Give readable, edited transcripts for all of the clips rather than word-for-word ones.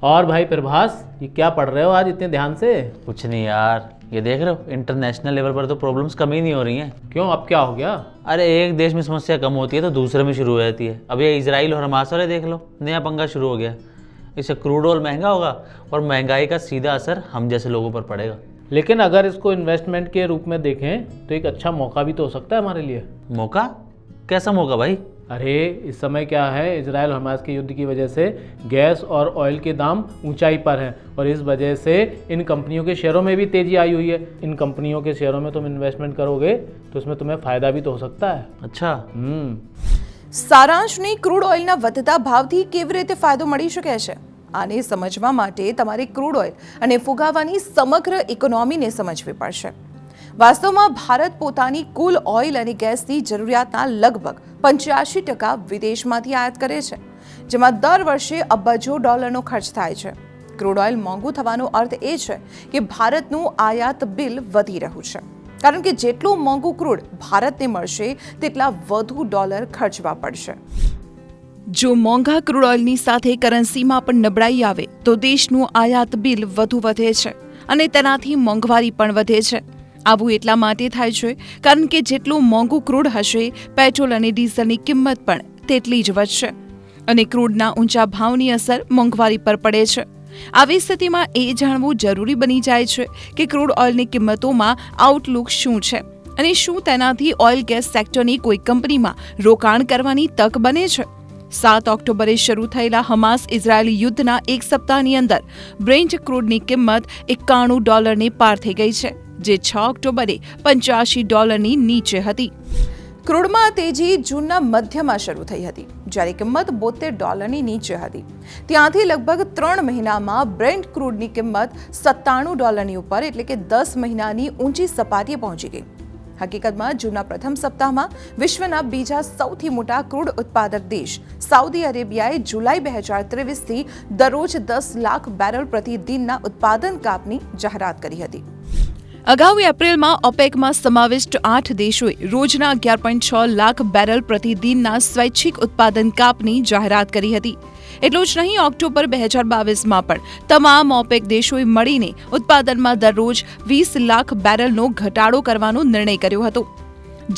और भाई प्रभास, ये क्या पढ़ रहे हो आज इतने ध्यान से? कुछ नहीं यार, ये देख रहे हो इंटरनेशनल लेवल पर तो प्रॉब्लम्स कम ही नहीं हो रही हैं। क्यों, अब क्या हो गया? अरे एक देश में समस्या कम होती है तो दूसरे में शुरू हो जाती है। अब ये इजराइल और हमास वाले देख लो, नया पंगा शुरू हो गया। इससे क्रूड ऑयल महंगा होगा और महंगाई का सीधा असर हम जैसे लोगों पर पड़ेगा। लेकिन अगर इसको इन्वेस्टमेंट के रूप में देखें तो एक अच्छा मौका भी तो हो सकता है हमारे लिए। मौका? कैसा मौका भाई? अरे इस समय क्या है, इजराइल और हमास के युद्ध की वजह से गैस और ऑयल के दाम ऊंचाई पर हैं और इस वजह से इन कंपनियों के शेयरों में भी तेजी आई हुई है। इन कंपनियों के शेयरों में तुम इन्वेस्टमेंट करोगे तो इसमें तुम्हें फायदा भी तो हो सकता है। अच्छा। સારાંશની ક્રૂડ ઓઇલના વધતા ભાવથી કેવી રીતે ફાયદો મળી શકે છે? આને સમજવા માટે તમારે ક્રૂડ ઓઇલ અને ફુગાવાની સમગ્ર ઇકોનોમીને સમજવી પડશે। વાસ્તવમાં ભારત પોતાની કુલ ઓઇલ અને ગેસની જરૂરિયાતના લગભગ 85% વિદેશમાંથી આયાત કરે છે, જેમાં દર વર્ષે અબજો ડોલરનો ખર્ચ થાય છે। ક્રૂડ ઓઇલ મોંઘું થવાનો અર્થ એ છે કે ભારતનું આયાત બિલ વધી રહ્યું છે, કારણ કે જેટલું મોંઘું ક્રૂડ ભારતને મળશે તેટલા વધુ ડોલર ખર્ચવા પડશે। જો મોંઘા ક્રૂડ ઓઇલની સાથે કરન્સીમાં પણ નબળાઈ આવે તો દેશનું આયાત બિલ વધુ વધે છે અને તેનાથી મોંઘવારી પણ વધે છે। આવું એટલા માટે થાય છે કારણ કે જેટલું મોંઘું ક્રૂડ હશે, પેટ્રોલ અને ડીઝલની કિંમત પણ તેટલી જ વધશે અને ક્રૂડના ઊંચા ભાવની અસર મોંઘવારી પર પડે છે। આવી સ્થિતિમાં એ જાણવું જરૂરી બની જાય છે કે ક્રૂડ ઓઇલની કિંમતોમાં આઉટલુક શું છે અને શું તેનાથી ઓઇલ ગેસ સેક્ટરની કોઈ કંપનીમાં રોકાણ કરવાની તક બને છે। 7 ઓક્ટોબરે શરૂ થયેલા હમાસ ઇઝરાયેલી યુદ્ધના એક સપ્તાહની અંદર બ્રેન્ટ ક્રૂડની કિંમત $91 પાર થઈ ગઈ છે, જે 6 ઓક્ટોબરે $85 નીચે હતી। ક્રૂડમાં તેજી જૂનના મધ્યમાં શરૂ થઈ હતી, જ્યારે કિંમત $72 નીચે હતી। ત્યાંથી લગભગ 3 મહિનામાં બ્રેન્ટ ક્રૂડની કિંમત $97 ઉપર, એટલે કે 10 મહિનાની ઊંચી સપાટીએ પહોંચી ગઈ। હકીકતમાં જૂનના પ્રથમ સપ્તાહમાં વિશ્વના બીજા સૌથી મોટા ક્રૂડ ઉત્પાદક દેશ સાઉદી અરેબિયાએ જુલાઈ 2023થી દરરોજ 10 લાખ બેરલ પ્રતિદિનના ઉત્પાદન કાપની જાહેરાત કરી હતી। અગાઉ એપ્રિલમાં ઓપેકમાં સમાવિષ્ટ 8 દેશોએ રોજના 11.6 લાખ બેરલ પ્રતિદિનના સ્વૈચ્છિક ઉત્પાદન કાપની જાહેરાત કરી હતી। એટલું જ નહીં, ઓક્ટોબર 2022માં પણ તમામ ઓપેક દેશોએ મળીને ઉત્પાદનમાં દરરોજ 20 લાખ બેરલનો ઘટાડો કરવાનો નિર્ણય કર્યો હતો,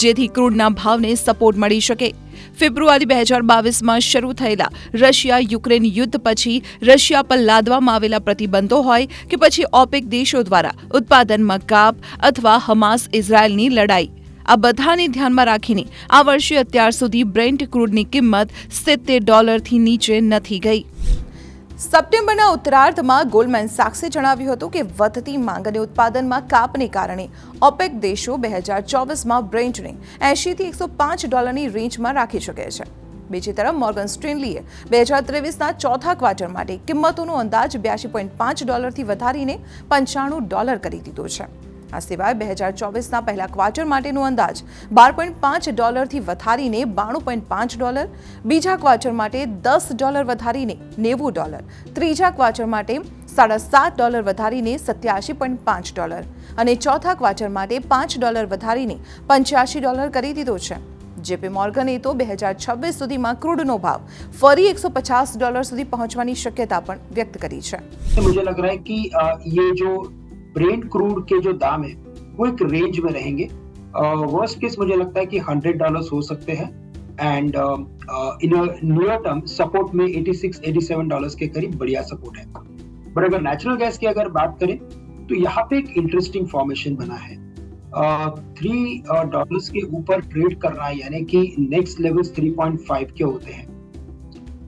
જેથી ક્રૂડના ભાવને સપોર્ટ મળી શકે। ફેબ્રુઆરી 2022માં શરૂ થયેલા રશિયા યુક્રેન યુદ્ધ પછી રશિયા પર લાદવામાં આવેલા પ્રતિબંધો હોય કે પછી ઓપેક દેશો દ્વારા ઉત્પાદનમાં કાપ અથવા હમાસ ઇઝરાયલની લડાઈ, આ બધાને ધ્યાનમાં રાખીને આ વર્ષે અત્યાર સુધી બ્રેન્ટ ક્રૂડની કિંમત $70 નીચે નથી ગઈ। સપ્ટેમ્બરના ઉત્તરાર્ધમાં ગોલ્ડમેન સાક્સે જણાવ્યું હતું કે વધતી માંગ અને ઉત્પાદનમાં કાપને કારણે ઓપેક દેશો 2024માં બ્રેન્ટને $80 થી $105 રેન્જમાં રાખી શકે છે। બીજી તરફ મોર્ગન સ્ટેનલીએ 2023ના ચોથા ક્વાર્ટર માટે કિંમતોનો અંદાજ $82.5 થી વધારીને $95 કરી દીધો છે। આ સિવાય 2024ના પહેલા ક્વાર્ટર માટેનો અંદાજ $12.5 થી વધારીને $92.5, બીજા ક્વાર્ટર માટે $10 વધારીને $90, ત્રીજા ક્વાર્ટર માટે $7.5 વધારીને $87.5 અને ચોથા ક્વાર્ટર માટે $5 વધારીને $85 કરી દીધો છે। જેપી મોર્ગને તો 2026 સુધીમાં ક્રૂડનો ભાવ ફરી $150 સુધી પહોંચવાની शक्यता પણ વ્યક્ત કરી છે। मुझे लग रहा है कि ये जो ब्रेंट क्रूड के जो दाम है वो एक रेंज में रहेंगे। वर्स्ट केस मुझे लगता है कि $100 हो सकते हैं and in near term support में $86-87 के करीब बढ़िया सपोर्ट है। बट अगर नेचुरल गैस की अगर बात करें तो यहाँ पे एक इंटरेस्टिंग फॉर्मेशन बना है। $3 के ऊपर ट्रेड करना यानी कि नेक्स्ट लेवल्स 3.5 के होते हैं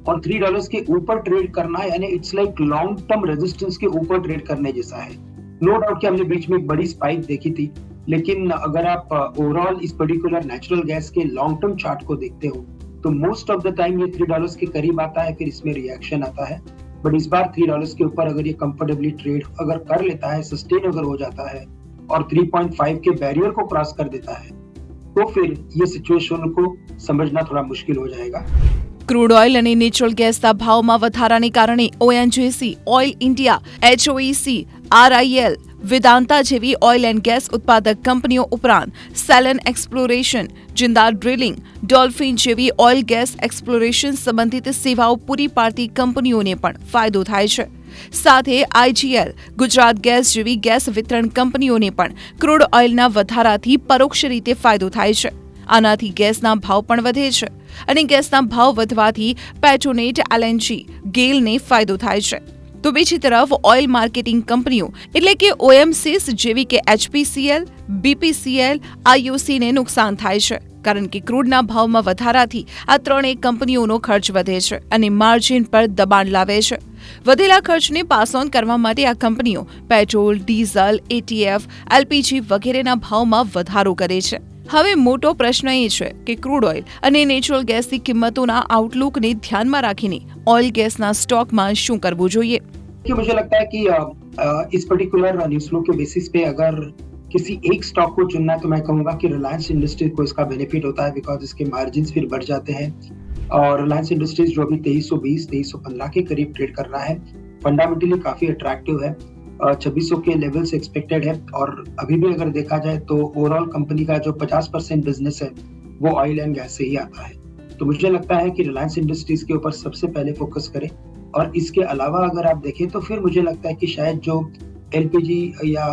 और $3 के ऊपर ट्रेड करना यानी it's like long term resistance के ऊपर ट्रेड करने जैसा है। नो डाउट कि हमने बीच में एक बड़ी स्पाइक देखी थी, लेकिन अगर आप ओवरऑल इस पर्टिकुलर नेचुरल गैस के लॉन्ग टर्म चार्ट को देखते हो तो मोस्ट ऑफ द टाइम ये $3 के करीब आता है, फिर इसमें रिएक्शन आता है। बट इस बार $3 के ऊपर अगर ये कंफर्टेबली ट्रेड अगर कर लेता है, सस्टेन अगर हो जाता है और 3.5 के बैरियर को क्रॉस कर देता है तो फिर ये सिचुएशन को समझना थोड़ा मुश्किल हो जाएगा। ક્રૂડ ઓઇલ અને નેચરલ ગેસના ભાવમાં વધારાને કારણે ONGC, oil India, એચઓઈસી, RIL, Vedanta જેવી ઓઇલ એન્ડ ગેસ ઉત્પાદક કંપનીઓ ઉપરાંત સેલન એક્સપ્લોરેશન, જિંદાલ ડ્રિલિંગ, ડોલ્ફિન જેવી ઓઇલ ગેસ એક્સપ્લોરેશન સંબંધિત સેવાઓ પૂરી પાડતી કંપનીઓને પણ ફાયદો થાય છે। સાથે IGL, ગુજરાત ગેસ જેવી ગેસ વિતરણ કંપનીઓને પણ ક્રૂડ ઓઇલના વધારાથી પરોક્ષ રીતે ફાયદો થાય છે. આનાથી ગેસના ભાવ પણ વધે છે અને ગેસના ભાવ વધવાથી પેટ્રોનેટ, LNG, ગેલને ફાયદો થાય છે. તો બીજી તરફ ઓઇલ માર્કેટિંગ કંપનીઓ એટલે કે OMCs જેવી કે HPCL, BPCL, IOC ને નુકસાન થાય છે, કારણ કે ક્રૂડના ભાવમાં વધારાથી આ ત્રણેય કંપનીઓનો ખર્ચ વધે છે અને માર્જિન પર દબાણ લાવે છે. વધેલા ખર્ચને પાસ ઓન કરવા માટે આ કંપનીઓ પેટ્રોલ, ડીઝલ, ATF, LPG વગેરેના ભાવમાં વધારો કરે છે. હવે મોટો પ્રશ્ન એ છે કે ક્રૂડ ઓઇલ અને નેચરલ ગેસની કિંમતોના આઉટલુકને ધ્યાનમાં રાખીને ઓઇલ ગેસના સ્ટોકમાં શું કરવું જોઈએ? कि मुझे लगता है कि इस पर्टिकुलर न्यूज फ्लो के बेसिस पे अगर किसी एक स्टॉक को चुनना है तो मैं कहूंगा कि रिलायंस इंडस्ट्रीज को इसका बेनिफिट होता है, बिकॉज इसके मार्जिन्स फिर बढ़ जाते हैं. और रिलायंस इंडस्ट्रीज जो अभी 2320, 2315 के करीब ट्रेड कर रहा है, फंडामेंटली काफी अट्रैक्टिव है. 2600 के लेवल्स एक्सपेक्टेड है. और अभी भी अगर देखा जाए तो ओवरऑल कंपनी का जो 50% बिजनेस है वो ऑयल एंड गैस से ही आता है. तो मुझे लगता है कि रिलायंस इंडस्ट्रीज के ऊपर सबसे पहले फोकस करें. और इसके अलावा अगर आप देखें तो फिर मुझे लगता है कि शायद जो LPG या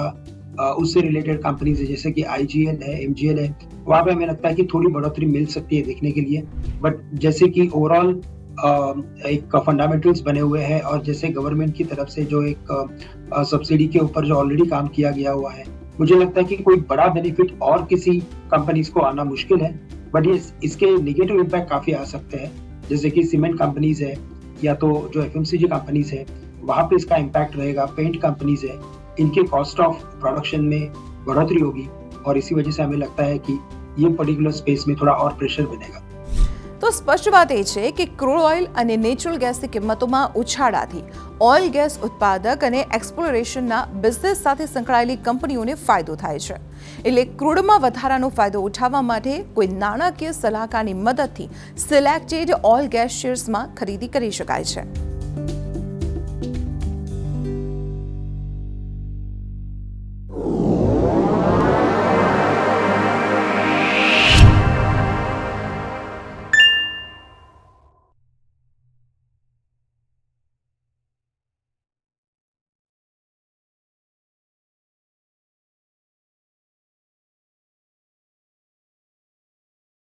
उससे रिलेटेड कंपनीज है जैसे कि IGL है, MGL है, वहाँ पे हमें लगता है कि थोड़ी बढ़ोतरी मिल सकती है देखने के लिए. बट जैसे कि ओवरऑल एक फंडामेंटल्स बने हुए हैं और जैसे गवर्नमेंट की तरफ से जो एक सब्सिडी के ऊपर जो ऑलरेडी काम किया गया हुआ है, मुझे लगता है कि कोई बड़ा बेनिफिट और किसी कंपनीज को आना मुश्किल है. बट ये इसके नेगेटिव इम्पैक्ट काफी आ सकते हैं, जैसे कि सीमेंट कंपनीज है या तो जो FMCG कंपनीज है वहाँ पे इसका इम्पैक्ट रहेगा. पेंट कंपनीज है, इनके कॉस्ट ऑफ प्रोडक्शन में बढ़ोतरी होगी और इसी वजह से हमें लगता है कि ये पर्टिकुलर स्पेस में थोड़ा और प्रेशर बनेगा. તો સ્પષ્ટ વાત એ છે કે ક્રૂડ ઓઇલ અને નેચરલ ગેસની કિંમતોમાં ઉછાળાથી ઓઇલ ગેસ ઉત્પાદક અને એક્સપ્લોરેશનના બિઝનેસ સાથે સંકળાયેલી કંપનીઓને ફાયદો થાય છે. એટલે ક્રૂડમાં વધારાનો ફાયદો ઉઠાવવા માટે કોઈ નાણાકીય સલાહકારની મદદથી સિલેક્ટેડ ઓઇલ ગેસ શેર્સમાં ખરીદી કરી શકાય છે.